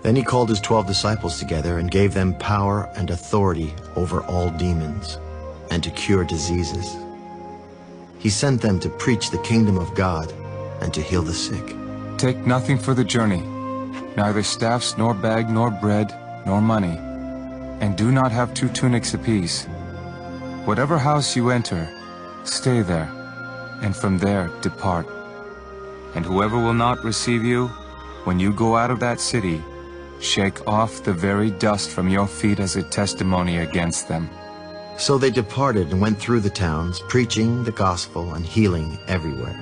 Then he called his 12 disciples together and gave them power and authority over all demons and to cure diseases. He sent them to preach the kingdom of God and to heal the sick. Take nothing for the journey, neither staffs, nor bag, nor bread, nor money, and do not have 2 tunics apiece. Whatever house you enter, stay there, and from there depart. And whoever will not receive you, when you go out of that city, shake off the very dust from your feet as a testimony against them. So they departed and went through the towns, preaching the gospel and healing everywhere.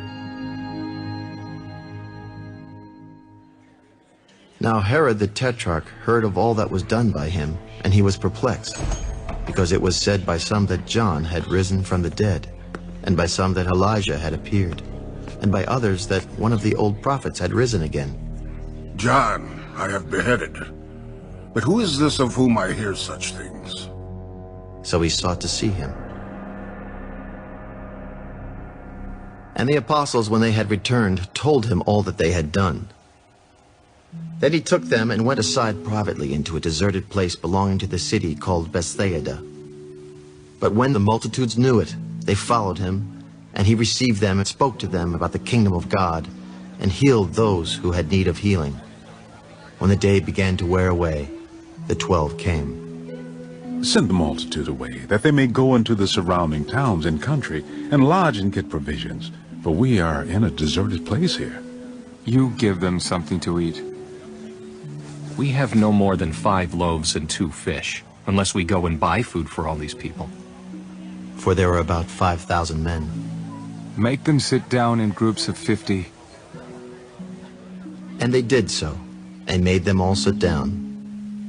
Now Herod the Tetrarch heard of all that was done by him, and he was perplexed, because it was said by some that John had risen from the dead, and by some that Elijah had appeared, and by others that one of the old prophets had risen again. John I have beheaded, but who is this of whom I hear such things? So he sought to see him. And the apostles, when they had returned, told him all that they had done. Then he took them and went aside privately into a deserted place belonging to the city called Bethsaida. But when the multitudes knew it, they followed him, and he received them and spoke to them about the kingdom of God, and healed those who had need of healing. When the day began to wear away, the 12 came. Send the multitude away, that they may go into the surrounding towns and country, and lodge and get provisions, for we are in a deserted place here. You give them something to eat. We have no more than 5 loaves and 2 fish, unless we go and buy food for all these people. For there were about 5,000 men. Make them sit down in groups of 50. And they did so, and made them all sit down.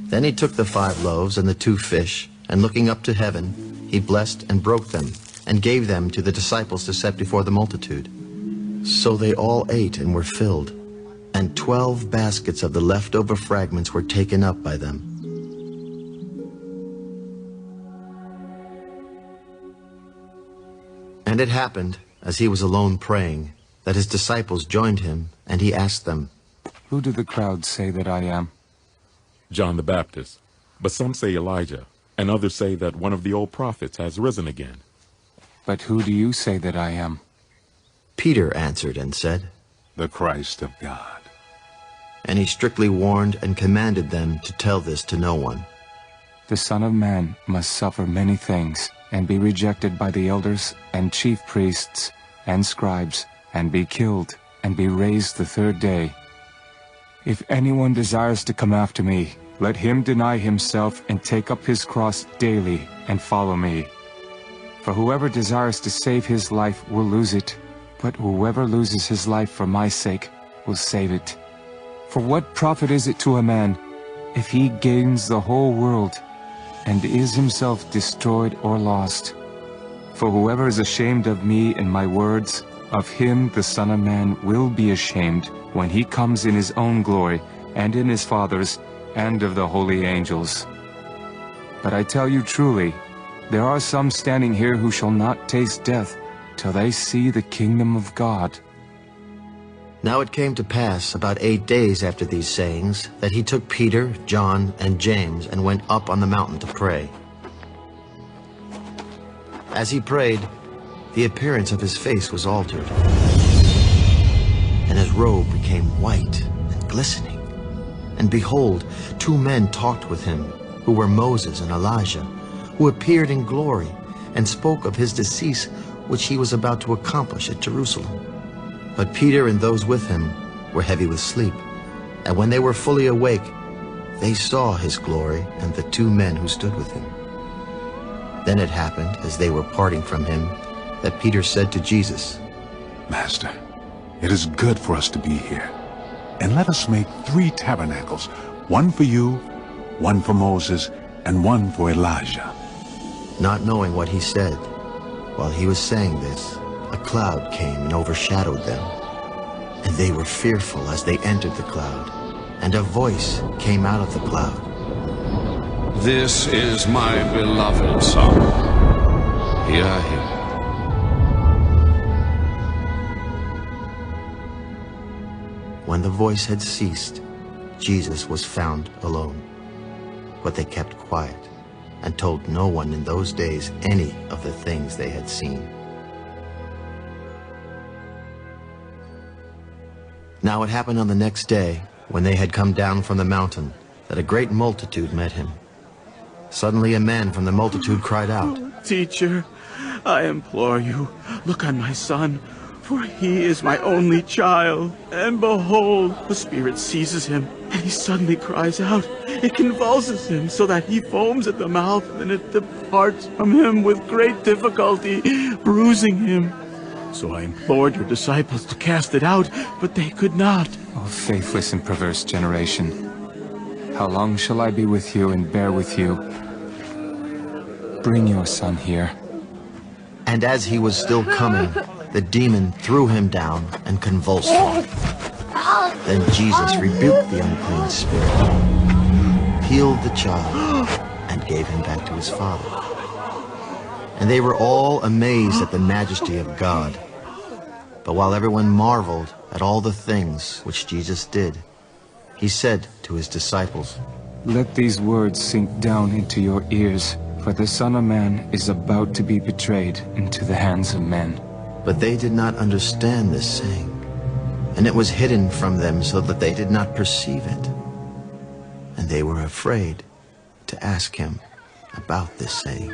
Then he took the 5 loaves and the 2 fish, and looking up to heaven, he blessed and broke them, and gave them to the disciples to set before the multitude. So they all ate and were filled, and 12 baskets of the leftover fragments were taken up by them. And it happened, as he was alone praying, that his disciples joined him, and he asked them, Who do the crowd say that I am? John the Baptist, but some say Elijah, and others say that one of the old prophets has risen again. But who do you say that I am? Peter answered and said, The Christ of God. And he strictly warned and commanded them to tell this to no one. The Son of Man must suffer many things, and be rejected by the elders and chief priests and scribes, and be killed, and be raised the 3rd day. If anyone desires to come after me, let him deny himself and take up his cross daily and follow me. For whoever desires to save his life will lose it, but whoever loses his life for my sake will save it. For what profit is it to a man if he gains the whole world and is himself destroyed or lost? For whoever is ashamed of me and my words, of him the Son of Man will be ashamed when he comes in his own glory and in his Father's and of the holy angels. But I tell you truly, there are some standing here who shall not taste death till they see the kingdom of God. Now it came to pass about 8 days after these sayings that he took Peter, John, and James and went up on the mountain to pray. As he prayed, the appearance of his face was altered, and his robe became white and glistening. And behold, 2 men talked with him, who were Moses and Elijah, who appeared in glory and spoke of his decease, which he was about to accomplish at Jerusalem. But Peter and those with him were heavy with sleep, and when they were fully awake, they saw his glory and the 2 men who stood with him. Then it happened, as they were parting from him, that Peter said to Jesus, Master, it is good for us to be here. And let us make 3 tabernacles, one for you, one for Moses, and one for Elijah. Not knowing what he said, while he was saying this, a cloud came and overshadowed them. And they were fearful as they entered the cloud, and a voice came out of the cloud. This is my beloved Son. Hear him. When the voice had ceased, Jesus was found alone. But they kept quiet and told no one in those days any of the things they had seen. Now it happened on the next day, when they had come down from the mountain, that a great multitude met him. Suddenly a man from the multitude cried out, Teacher, I implore you, look on my son, for he is my only child. And behold, the spirit seizes him, and he suddenly cries out. It convulses him so that he foams at the mouth, and it departs from him with great difficulty, bruising him. So I implored your disciples to cast it out, but they could not. O faithless and perverse generation, how long shall I be with you and bear with you? Bring your son here. And as he was still coming, the demon threw him down and convulsed him. Then Jesus rebuked the unclean spirit, healed the child, and gave him back to his father. And they were all amazed at the majesty of God. But while everyone marveled at all the things which Jesus did, he said to his disciples, Let these words sink down into your ears, for the Son of Man is about to be betrayed into the hands of men. But they did not understand this saying, and it was hidden from them so that they did not perceive it. And they were afraid to ask him about this saying.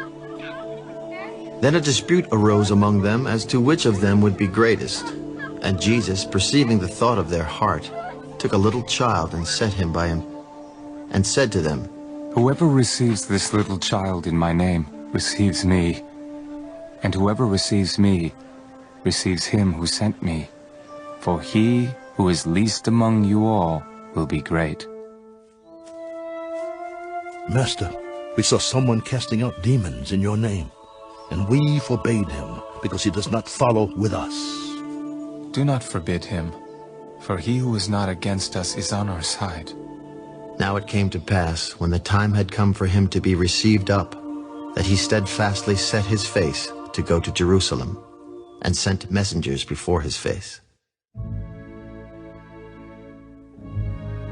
Then a dispute arose among them as to which of them would be greatest. And Jesus, perceiving the thought of their heart, took a little child and set him by him, and said to them, Whoever receives this little child in my name receives me, and whoever receives me receives him who sent me. For he who is least among you all will be great. Master, we saw someone casting out demons in your name, and we forbade him, because he does not follow with us. Do not forbid him, for he who is not against us is on our side. Now it came to pass, when the time had come for him to be received up, that he steadfastly set his face to go to Jerusalem, and sent messengers before his face.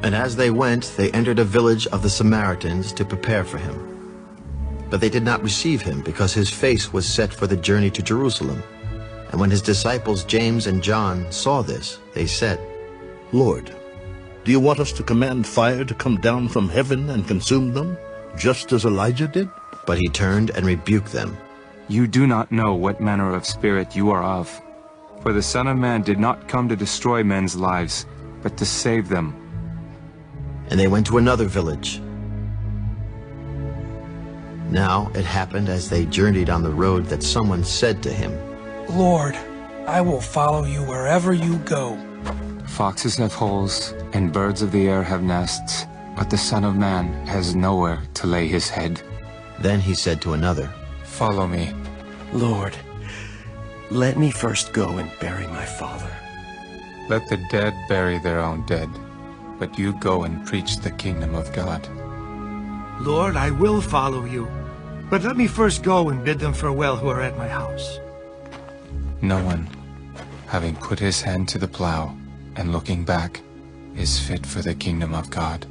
And as they went, they entered a village of the Samaritans to prepare for him. But they did not receive him, because his face was set for the journey to Jerusalem. And when his disciples James and John saw this, they said, Lord, do you want us to command fire to come down from heaven and consume them, just as Elijah did? But he turned and rebuked them. You do not know what manner of spirit you are of. For the Son of Man did not come to destroy men's lives, but to save them. And they went to another village. Now it happened as they journeyed on the road that someone said to him, Lord, I will follow you wherever you go. Foxes have holes, and birds of the air have nests, but the Son of Man has nowhere to lay his head. Then he said to another, Follow me. Lord, let me first go and bury my father. Let the dead bury their own dead, but you go and preach the kingdom of God. Lord, I will follow you, but let me first go and bid them farewell who are at my house. No one, having put his hand to the plow and looking back, is fit for the kingdom of God.